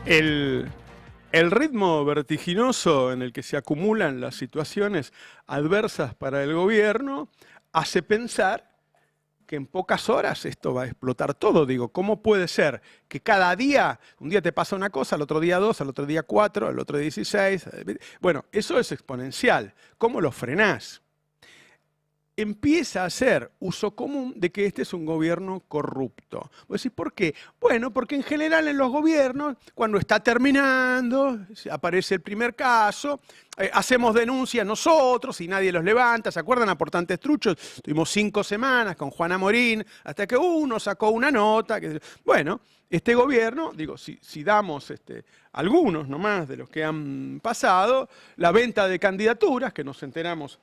El, el ritmo vertiginoso en el que se acumulan las situaciones adversas para el gobierno hace pensar que en pocas horas esto va a explotar todo. Digo, ¿cómo puede ser que cada día, un día te pasa una cosa, al otro día 2, al otro día 4, al otro día 16? Bueno, eso es exponencial. ¿Cómo lo frenás? Empieza a ser uso común de que este es un gobierno corrupto. Vos decís, ¿por qué? Bueno, porque en general en los gobiernos, cuando está terminando, aparece el primer caso, hacemos denuncias nosotros y nadie los levanta. ¿Se acuerdan? Aportantes truchos. Tuvimos 5 semanas con Juana Morín, hasta que uno sacó una nota. Bueno, este gobierno, digo, si damos algunos nomás de los que han pasado, la venta de candidaturas, que nos enteramos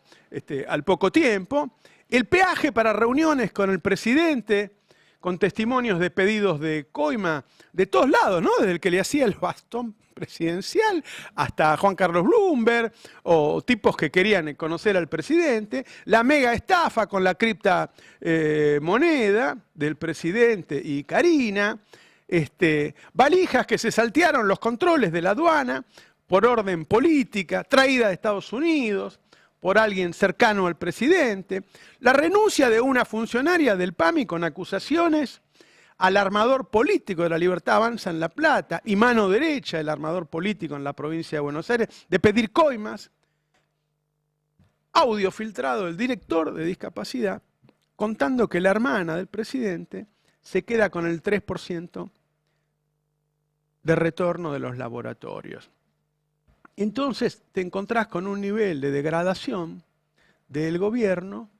al poco tiempo, el peaje para reuniones con el presidente, con testimonios de pedidos de coima de todos lados, ¿no? Desde el que le hacía el bastón presidencial hasta Juan Carlos Bloomberg, o tipos que querían conocer al presidente, la mega estafa con la criptomoneda del presidente y Karina, valijas que se saltearon los controles de la aduana por orden política, traída de Estados Unidos por alguien cercano al presidente, la renuncia de una funcionaria del PAMI con acusaciones al armador político de la Libertad Avanza en La Plata y mano derecha del armador político en la provincia de Buenos Aires de pedir coimas, audio filtrado del director de discapacidad contando que la hermana del presidente se queda con el 3% de retorno de los laboratorios. Entonces te encontrás con un nivel de degradación del gobierno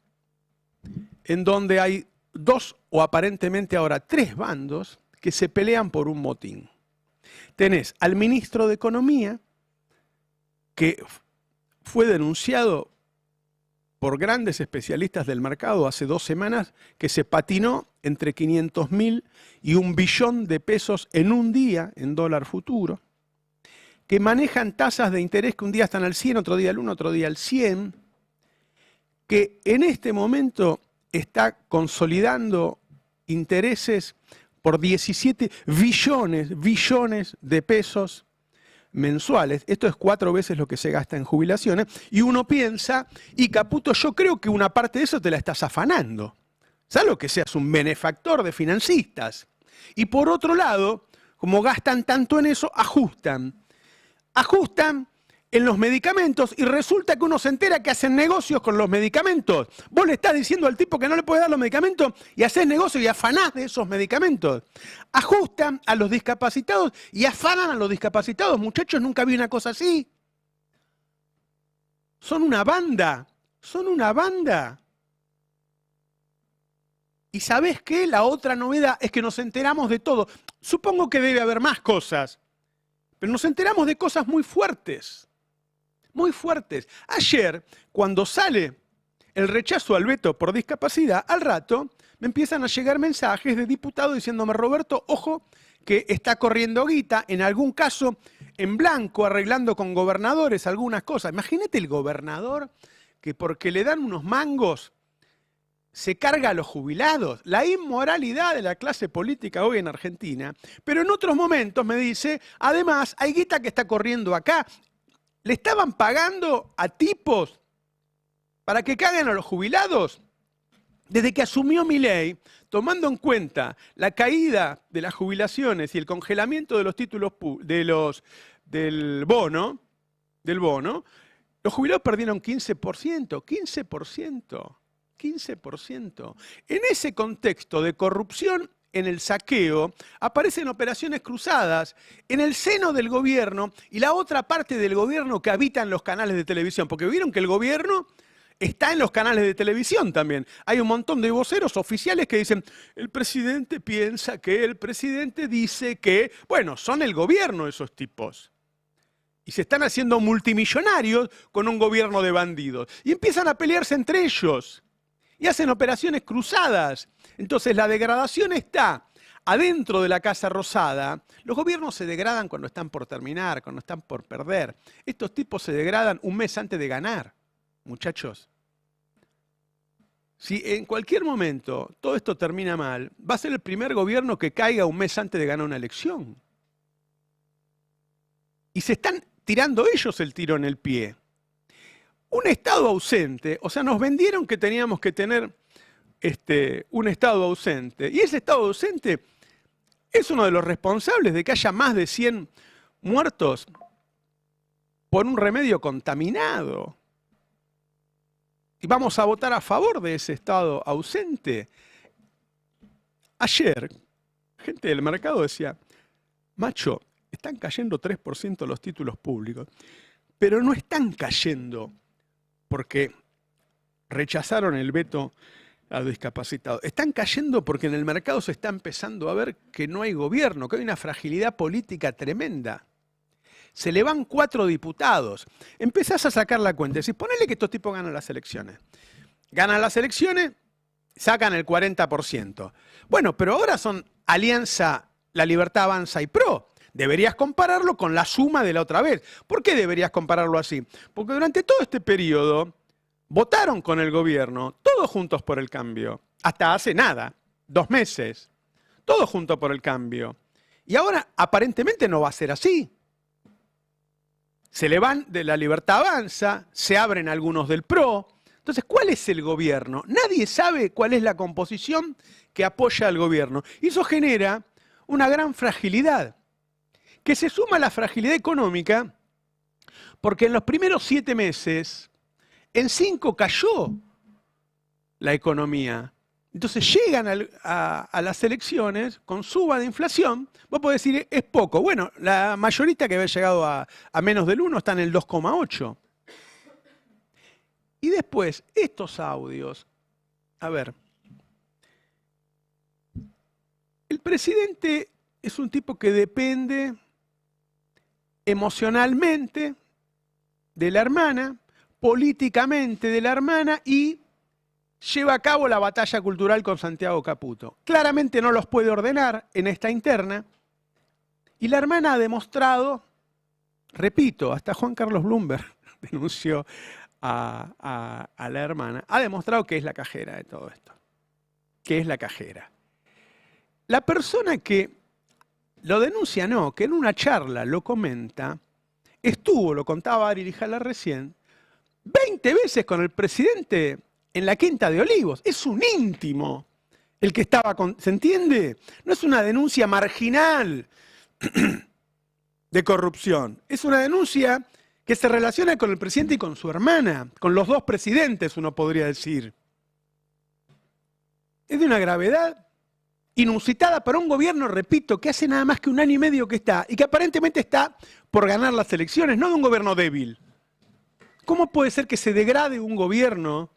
en donde hay 2 o aparentemente ahora 3 bandos que se pelean por un motín. Tenés al ministro de Economía, que fue denunciado por grandes especialistas del mercado hace 2 semanas, que se patinó entre 500.000 y 1 billón de pesos en un día en dólar futuro, que manejan tasas de interés que un día están al 100, otro día al 1, otro día al 100, que en este momento está consolidando intereses por 17 billones de pesos mensuales. Esto es 4 veces lo que se gasta en jubilaciones. Y uno piensa, y Caputo, yo creo que una parte de eso te la estás afanando. Salvo que seas un benefactor de financistas. Y por otro lado, como gastan tanto en eso, ajustan en los medicamentos y resulta que uno se entera que hacen negocios con los medicamentos. Vos le estás diciendo al tipo que no le puede dar los medicamentos y hacés negocio y afanás de esos medicamentos. Ajustan a los discapacitados y afanan a los discapacitados. Muchachos, nunca vi una cosa así. Son una banda. ¿Y sabés qué? La otra novedad es que nos enteramos de todo. Supongo que debe haber más cosas, pero nos enteramos de cosas muy fuertes. Muy fuertes. Ayer, cuando sale el rechazo al veto por discapacidad, al rato me empiezan a llegar mensajes de diputados diciéndome, Roberto, ojo, que está corriendo guita, en algún caso en blanco, arreglando con gobernadores algunas cosas. Imagínate el gobernador que porque le dan unos mangos se carga a los jubilados. La inmoralidad de la clase política hoy en Argentina. Pero en otros momentos me dice, además, hay guita que está corriendo acá. ¿Le estaban pagando a tipos para que caguen a los jubilados? Desde que asumió Milei, tomando en cuenta la caída de las jubilaciones y el congelamiento de los títulos del bono, los jubilados perdieron 15%. En ese contexto de corrupción en el saqueo, aparecen operaciones cruzadas en el seno del gobierno y la otra parte del gobierno que habita en los canales de televisión, porque vieron que el gobierno está en los canales de televisión también. Hay un montón de voceros oficiales que dicen, el presidente piensa que, el presidente dice que, bueno, son el gobierno esos tipos. Y se están haciendo multimillonarios con un gobierno de bandidos. Y empiezan a pelearse entre ellos. Y hacen operaciones cruzadas. Entonces la degradación está adentro de la Casa Rosada. Los gobiernos se degradan cuando están por terminar, cuando están por perder. Estos tipos se degradan un mes antes de ganar, muchachos. Si en cualquier momento todo esto termina mal, va a ser el primer gobierno que caiga un mes antes de ganar una elección. y se están tirando ellos el tiro en el pie. Un Estado ausente, o sea, nos vendieron que teníamos que tener un Estado ausente, y ese Estado ausente es uno de los responsables de que haya más de 100 muertos por un remedio contaminado. Y vamos a votar a favor de ese Estado ausente. Ayer, gente del mercado decía, macho, están cayendo 3% los títulos públicos, pero no están cayendo porque rechazaron el veto a los discapacitados. Están cayendo porque en el mercado se está empezando a ver que no hay gobierno, que hay una fragilidad política tremenda. Se le van 4 diputados. Empezás a sacar la cuenta. Decís, ponele que estos tipos ganan las elecciones. Ganan las elecciones, sacan el 40%. Bueno, pero ahora son Alianza, La Libertad Avanza y PRO. Deberías compararlo con la suma de la otra vez. ¿Por qué deberías compararlo así? Porque durante todo este periodo votaron con el gobierno, todos juntos por el cambio. Hasta hace nada, 2 meses. Todos juntos por el cambio. Y ahora aparentemente no va a ser así. Se le van de La Libertad Avanza, se abren algunos del PRO. Entonces, ¿cuál es el gobierno? Nadie sabe cuál es la composición que apoya al gobierno. Y eso genera una gran fragilidad, que se suma a la fragilidad económica, porque en los primeros 7 meses, en 5 cayó la economía. Entonces llegan a las elecciones con suba de inflación. Vos podés decir, es poco. Bueno, la mayorita que había llegado a menos del 1 está en el 2,8. Y después, estos audios. A ver. El presidente es un tipo que depende emocionalmente de la hermana, políticamente de la hermana y lleva a cabo la batalla cultural con Santiago Caputo. Claramente no los puede ordenar en esta interna y la hermana ha demostrado, repito, hasta Juan Carlos Bloomberg denunció a la hermana, ha demostrado que es la cajera de todo esto, que es la cajera. La persona que lo denuncia, no, que en una charla lo comenta, estuvo, lo contaba Ari Lijala recién, 20 veces con el presidente en la Quinta de Olivos. Es un íntimo el que estaba con... ¿Se entiende? No es una denuncia marginal de corrupción. Es una denuncia que se relaciona con el presidente y con su hermana, con los 2 presidentes, uno podría decir. Es de una gravedad inusitada para un gobierno, repito, que hace nada más que 1 año y medio que está, y que aparentemente está por ganar las elecciones, no de un gobierno débil. ¿Cómo puede ser que se degrade un gobierno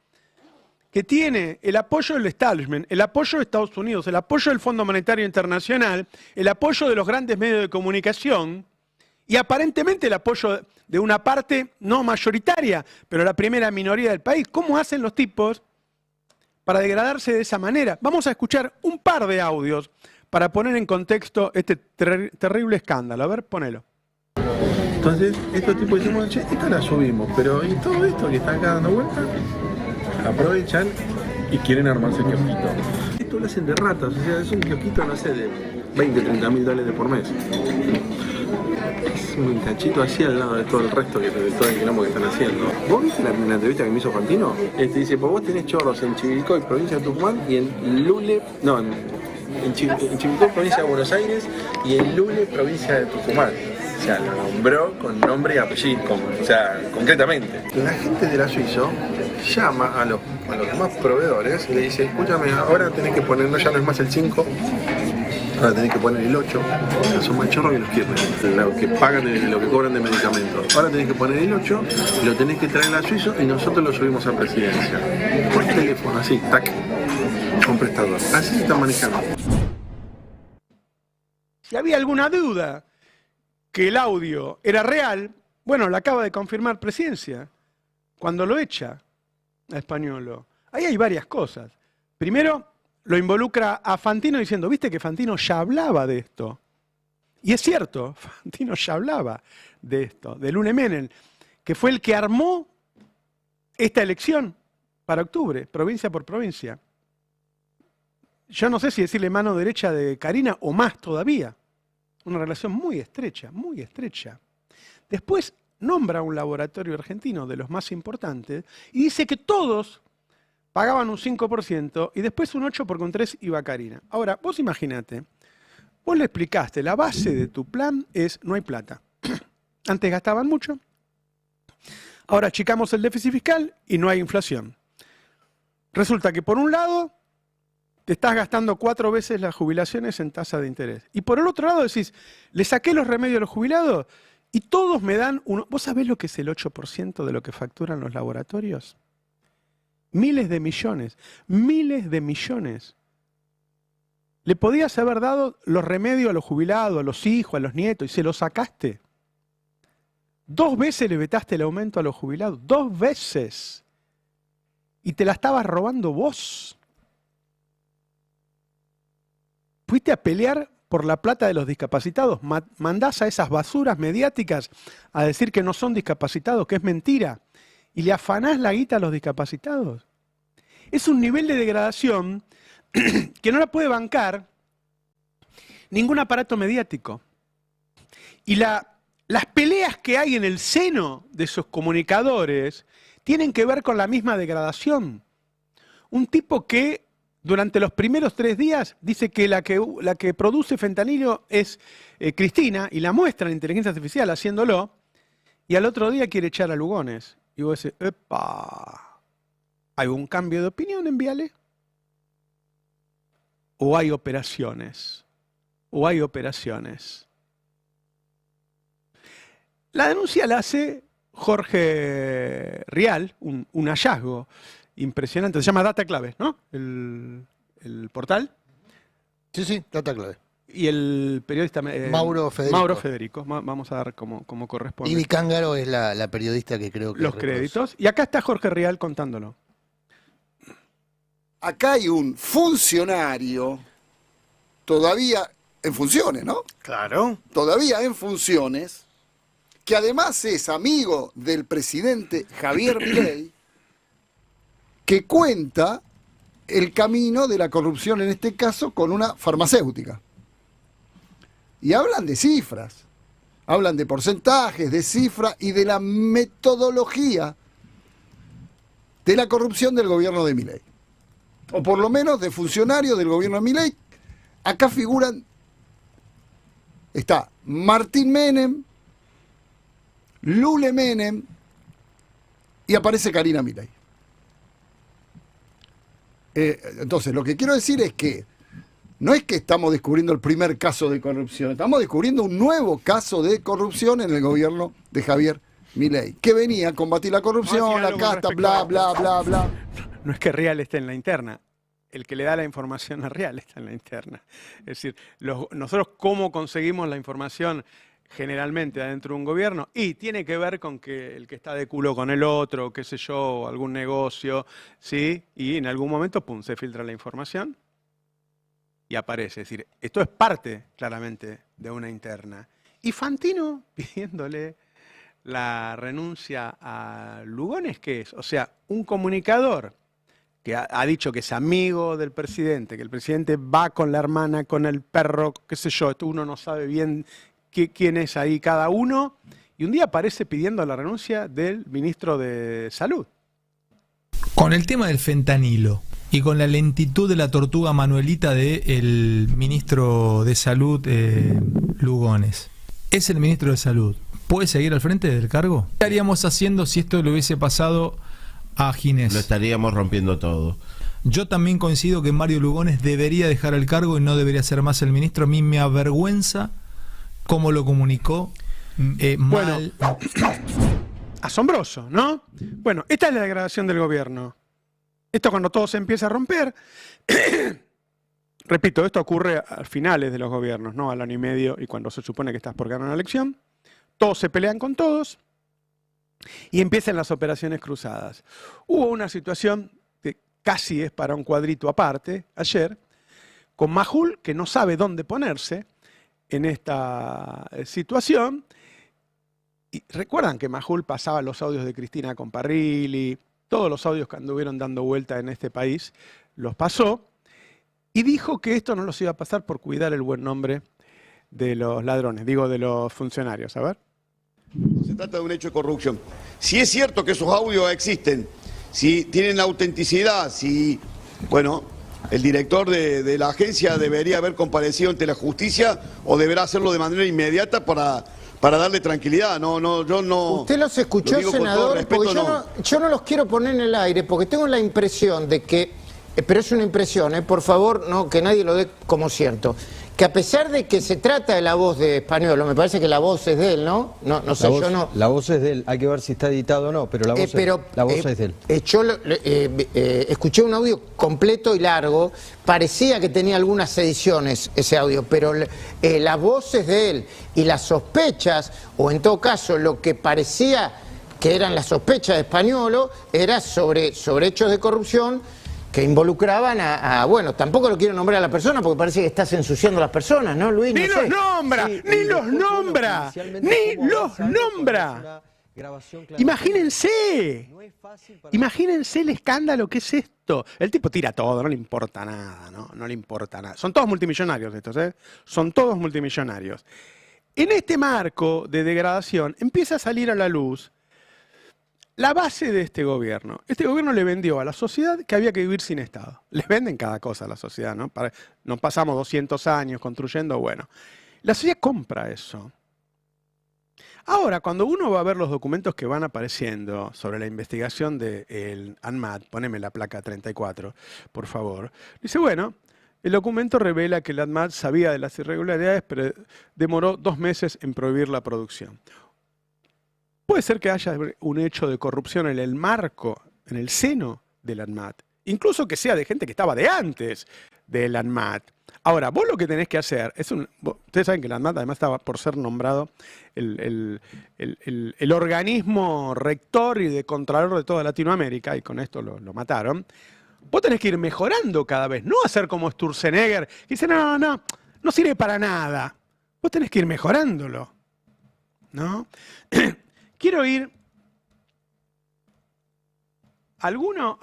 que tiene el apoyo del establishment, el apoyo de Estados Unidos, el apoyo del Fondo Monetario Internacional, el apoyo de los grandes medios de comunicación y aparentemente el apoyo de una parte no mayoritaria, pero la primera minoría del país? ¿Cómo hacen los tipos para degradarse de esa manera? Vamos a escuchar un par de audios para poner en contexto este terrible escándalo. A ver, ponelo. Entonces, estos tipos decimos, che, esta la subimos, pero ¿y todo esto que está acá dando vueltas? Aprovechan y quieren armarse el kiosquito. Esto lo hacen de ratas, o sea, es un kiosquito, no sé, de 20, 30 mil dólares por mes. Es un cachito así al lado de todo el resto, de todo el quilombo que están haciendo. ¿Vos viste la entrevista que me hizo Fantino? Dice, pues vos tenés chorros en Chivilcoy, provincia de Tucumán, y en Lule, no, en Chivilcoy, provincia de Buenos Aires, y en Lule, provincia de Tucumán. O sea, lo nombró con nombre y apellido, o sea, concretamente. La gente de la Suizo llama a los demás proveedores y le dice, escúchame, ahora tenés que poner, ya no es más el 5, ahora tenés que poner el 8, o sea, son más chorros que los quieren, lo que pagan, lo que cobran de medicamentos. Ahora tenés que poner el 8, lo tenés que traer a Suizo y nosotros lo subimos a presidencia. Por teléfono, así, tac, con prestador. Así se está manejando. Si había alguna duda que el audio era real, bueno, la acaba de confirmar Presidencia, cuando lo echa a Españolo. Ahí hay varias cosas. Primero, lo involucra a Fantino diciendo, viste que Fantino ya hablaba de esto. Y es cierto, Fantino ya hablaba de esto, de Lule Menem, que fue el que armó esta elección para octubre, provincia por provincia. Yo no sé si decirle mano derecha de Karina o más todavía. Una relación muy estrecha, muy estrecha. Después nombra un laboratorio argentino de los más importantes y dice que todos pagaban un 5% y después un 8% porque un 3% iba Karina. Ahora, vos imaginate, vos le explicaste, la base de tu plan es no hay plata. Antes gastaban mucho, ahora achicamos el déficit fiscal y no hay inflación. Resulta que por un lado te estás gastando 4 veces las jubilaciones en tasa de interés. Y por el otro lado decís, le saqué los remedios a los jubilados y todos me dan uno. ¿Vos sabés lo que es el 8% de lo que facturan los laboratorios? Miles de millones, miles de millones. Le podías haber dado los remedios a los jubilados, a los hijos, a los nietos, y se los sacaste. 2 veces le vetaste el aumento a los jubilados, 2 veces. Y te la estabas robando vos. Fuiste a pelear por la plata de los discapacitados. Mandás a esas basuras mediáticas a decir que no son discapacitados, que es mentira. Y le afanás la guita a los discapacitados. Es un nivel de degradación que no la puede bancar ningún aparato mediático. Y las peleas que hay en el seno de esos comunicadores tienen que ver con la misma degradación. Un tipo que durante los primeros 3 días dice que la que produce fentanilo es Cristina y la muestra en inteligencia artificial haciéndolo, y al otro día quiere echar a Lugones. Y vos decís, ¡epa! ¿Hay un cambio de opinión en Viale? ¿O hay operaciones? ¿O hay operaciones? La denuncia la hace Jorge Rial, un hallazgo impresionante. Se llama Data Clave, ¿no? El portal. Sí, Data Clave. Y el periodista Mauro Federico. Mauro Federico. Vamos a dar como corresponde. Ivy Cángaro es la periodista que creo que... Los créditos. Y acá está Jorge Rial contándolo. Acá hay un funcionario todavía en funciones, ¿no? Claro. Todavía en funciones, que además es amigo del presidente Javier Milei, que cuenta el camino de la corrupción, en este caso, con una farmacéutica. Y hablan de cifras, hablan de porcentajes, de cifras y de la metodología de la corrupción del gobierno de Milei. O por lo menos de funcionarios del gobierno de Milei. Acá figuran, está Martín Menem, Lule Menem y aparece Karina Milei. Entonces, lo que quiero decir es que no es que estamos descubriendo el primer caso de corrupción, estamos descubriendo un nuevo caso de corrupción en el gobierno de Javier Milei, que venía a combatir la corrupción, la casta, bla, bla, bla, bla. No es que Rial esté en la interna, el que le da la información a Rial está en la interna. Es decir, nosotros cómo conseguimos la información generalmente adentro de un gobierno, y tiene que ver con que el que está de culo con el otro, qué sé yo, algún negocio, ¿sí? Y en algún momento, pum, se filtra la información y aparece. Es decir, esto es parte, claramente, de una interna. Y Fantino pidiéndole la renuncia a Lugones, ¿qué es? O sea, un comunicador que ha dicho que es amigo del presidente, que el presidente va con la hermana, con el perro, qué sé yo, esto uno no sabe bien quién es ahí cada uno, y un día aparece pidiendo la renuncia del ministro de Salud. Con el tema del fentanilo y con la lentitud de la tortuga Manuelita del ministro de Salud, Lugones, es el ministro de Salud, ¿puede seguir al frente del cargo? ¿Qué estaríamos haciendo si esto le hubiese pasado a Ginés? Lo estaríamos rompiendo todo. Yo también coincido que Mario Lugones debería dejar el cargo y no debería ser más el ministro. A mí me avergüenza cómo lo comunicó. Mal. Bueno, asombroso, ¿no? Bueno, esta es la degradación del gobierno. Esto cuando todo se empieza a romper. Repito, esto ocurre a finales de los gobiernos, ¿no? Al año y medio y cuando se supone que estás por ganar una elección. Todos se pelean con todos y empiezan las operaciones cruzadas. Hubo una situación que casi es para un cuadrito aparte, ayer, con Majul, que no sabe dónde ponerse en esta situación. Y recuerdan que Majul pasaba los audios de Cristina con Parrilli, todos los audios que anduvieron dando vuelta en este país, los pasó, y dijo que esto no los iba a pasar por cuidar el buen nombre de los ladrones, digo de los funcionarios. A ver. Se trata de un hecho de corrupción. Si es cierto que esos audios existen, si tienen autenticidad, si, bueno, el director de la agencia debería haber comparecido ante la justicia o deberá hacerlo de manera inmediata para darle tranquilidad. Yo no... Usted los escuchó, lo digo con todo senador, respeto, porque yo no los quiero poner en el aire, porque tengo la impresión de que, pero es una impresión, por favor, no, que nadie lo dé como cierto, que a pesar de que se trata de la voz de Españolo, me parece que la voz es de él, ¿no? No sé, yo no... La voz es de él, hay que ver si está editado o no, pero la voz, es de él. Yo escuché un audio completo y largo, parecía que tenía algunas ediciones ese audio, pero la voz es de él, y las sospechas, o en todo caso lo que parecía que eran las sospechas de Españolo, era sobre hechos de corrupción que involucraban bueno, tampoco lo quiero nombrar a la persona porque parece que estás ensuciando a las personas, ¿no, Luis? ¡Ni no los sé. nombra! Sí, ¡Ni los nombra! ¡Ni los nombra! Imagínense. Imagínense el escándalo que es esto. El tipo tira todo, no le importa nada, ¿no? No le importa nada. Son todos multimillonarios estos, ¿eh? Son todos multimillonarios. En este marco de degradación empieza a salir a la luz la base de este gobierno. Este gobierno le vendió a la sociedad que había que vivir sin Estado. Les venden cada cosa a la sociedad, ¿no? Nos pasamos 200 años construyendo, bueno. La sociedad compra eso. Ahora, cuando uno va a ver los documentos que van apareciendo sobre la investigación del ANMAT, poneme la placa 34, por favor, dice, bueno, el documento revela que el ANMAT sabía de las irregularidades, pero demoró 2 meses en prohibir la producción. Puede ser que haya un hecho de corrupción en el marco, en el seno del ANMAT, incluso que sea de gente que estaba de antes del ANMAT. Ahora, vos lo que tenés que hacer es ustedes saben que el ANMAT además estaba por ser nombrado el organismo rector y de contralor de toda Latinoamérica, y con esto lo mataron. Vos tenés que ir mejorando cada vez, no hacer como Sturzenegger, que dice, no sirve para nada. Vos tenés que ir mejorándolo, ¿no? Quiero ir... ¿Alguno?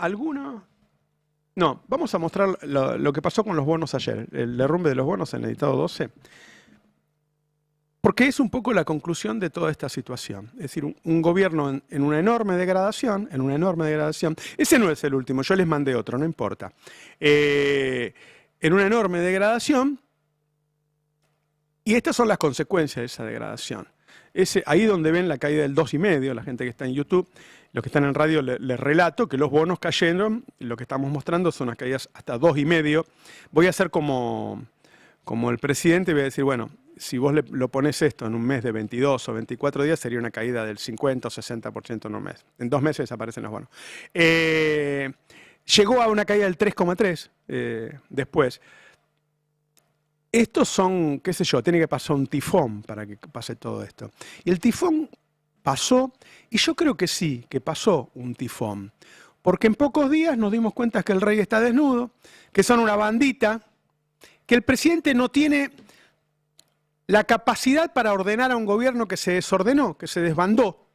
No, vamos a mostrar lo que pasó con los bonos ayer, el derrumbe de los bonos en el editado 12, porque es un poco la conclusión de toda esta situación. Es decir, un gobierno en una enorme degradación, ese no es el último, yo les mandé otro, no importa, en una enorme degradación, y estas son las consecuencias de esa degradación. Ahí donde ven la caída del 2,5, la gente que está en YouTube, los que están en radio les relato que los bonos cayeron, lo que estamos mostrando son las caídas hasta 2,5. Voy a hacer como el presidente, voy a decir, bueno, si vos lo pones esto en un mes de 22 o 24 días, sería una caída del 50 o 60% en un mes. En 2 meses desaparecen los bonos. Llegó a una caída del 3,3 después. Estos son, qué sé yo, tiene que pasar un tifón para que pase todo esto. Y el tifón pasó, y yo creo que sí, que pasó un tifón. Porque en pocos días nos dimos cuenta que el rey está desnudo, que son una bandita, que el presidente no tiene la capacidad para ordenar a un gobierno que se desordenó, que se desbandó.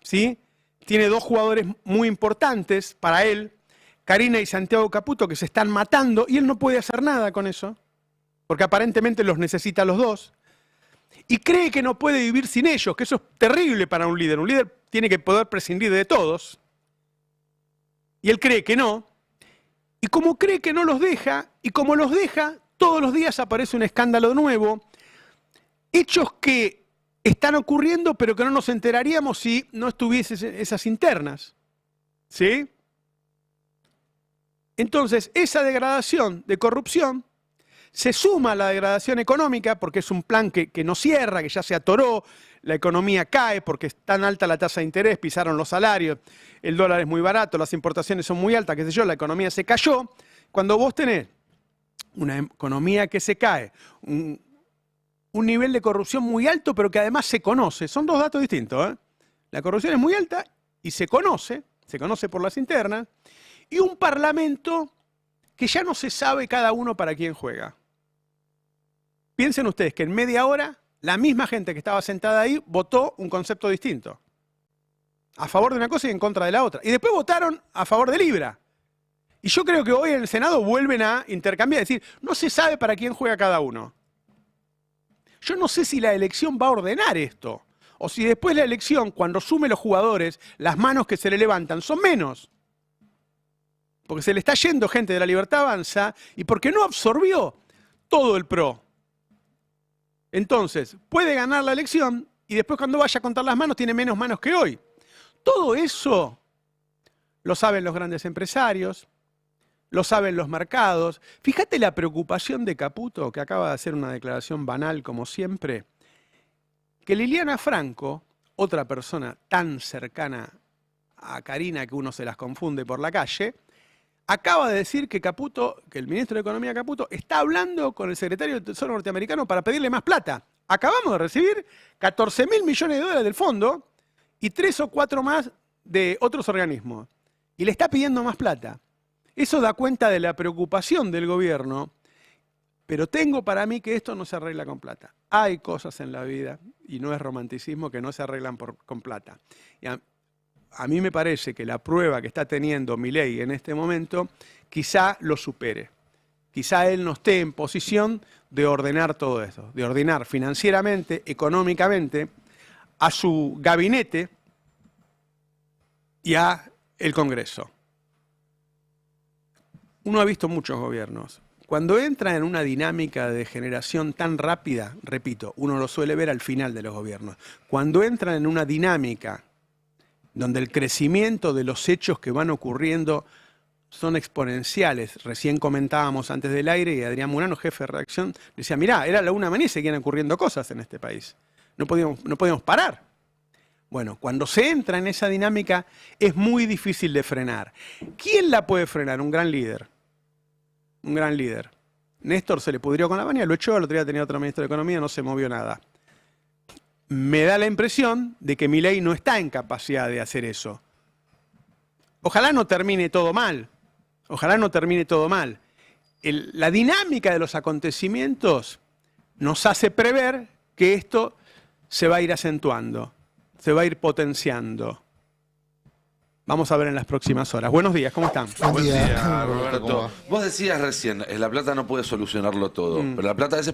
¿Sí? Tiene 2 jugadores muy importantes para él, Karina y Santiago Caputo, que se están matando, y él no puede hacer nada con eso, porque aparentemente los necesita a los 2, y cree que no puede vivir sin ellos, que eso es terrible para un líder. Un líder tiene que poder prescindir de todos, y él cree que no, y como cree que no los deja, y como los deja, todos los días aparece un escándalo nuevo, hechos que están ocurriendo, pero que no nos enteraríamos si no estuviesen esas internas. ¿Sí? Entonces, esa degradación de corrupción se suma a la degradación económica, porque es un plan que no cierra, que ya se atoró, la economía cae porque es tan alta la tasa de interés, pisaron los salarios, el dólar es muy barato, las importaciones son muy altas, qué sé yo, la economía se cayó. Cuando vos tenés una economía que se cae, un nivel de corrupción muy alto, pero que además se conoce, son 2 datos distintos, ¿eh? La corrupción es muy alta y se conoce por las internas, y un parlamento que ya no se sabe cada uno para quién juega. Piensen ustedes que en media hora la misma gente que estaba sentada ahí votó un concepto distinto. A favor de una cosa y en contra de la otra. Y después votaron a favor de Libra. Y yo creo que hoy en el Senado vuelven a intercambiar, es decir, no se sabe para quién juega cada uno. Yo no sé si la elección va a ordenar esto, o si después de la elección, cuando sume los jugadores, las manos que se le levantan son menos. Porque se le está yendo gente de La Libertad Avanza y porque no absorbió todo el PRO. Entonces, puede ganar la elección y después cuando vaya a contar las manos tiene menos manos que hoy. Todo eso lo saben los grandes empresarios, lo saben los mercados. Fíjate la preocupación de Caputo, que acaba de hacer una declaración banal como siempre, que Liliana Franco, otra persona tan cercana a Karina que uno se las confunde por la calle, acaba de decir que Caputo, que el ministro de Economía Caputo, está hablando con el secretario del Tesoro norteamericano para pedirle más plata. Acabamos de recibir 14.000 millones de dólares del fondo y 3 o 4 más de otros organismos. Y le está pidiendo más plata. Eso da cuenta de la preocupación del gobierno, pero tengo para mí que esto no se arregla con plata. Hay cosas en la vida, y no es romanticismo, que no se arreglan con plata. Y a mí me parece que la prueba que está teniendo Milei en este momento quizá lo supere. Quizá él no esté en posición de ordenar todo esto, de ordenar financieramente, económicamente, a su gabinete y a el Congreso. Uno ha visto muchos gobiernos. Cuando entra en una dinámica de generación tan rápida, repito, uno lo suele ver al final de los gobiernos. Cuando entran en una dinámica donde el crecimiento de los hechos que van ocurriendo son exponenciales. Recién comentábamos antes del aire y Adrián Murano, jefe de redacción, decía, mirá, era la 1:00 y seguían ocurriendo cosas en este país. No podíamos parar. Bueno, cuando se entra en esa dinámica es muy difícil de frenar. ¿Quién la puede frenar? Un gran líder. Un gran líder. Néstor se le pudrió con la baña, lo echó, el otro día tenía otro ministro de Economía, no se movió nada. Me da la impresión de que Milei no está en capacidad de hacer eso. Ojalá no termine todo mal. Ojalá no termine todo mal. La dinámica de los acontecimientos nos hace prever que esto se va a ir acentuando, se va a ir potenciando. Vamos a ver en las próximas horas. Buenos días, ¿cómo están? Buen día, Roberto. Vos decías recién, la plata no puede solucionarlo todo, pero la plata a veces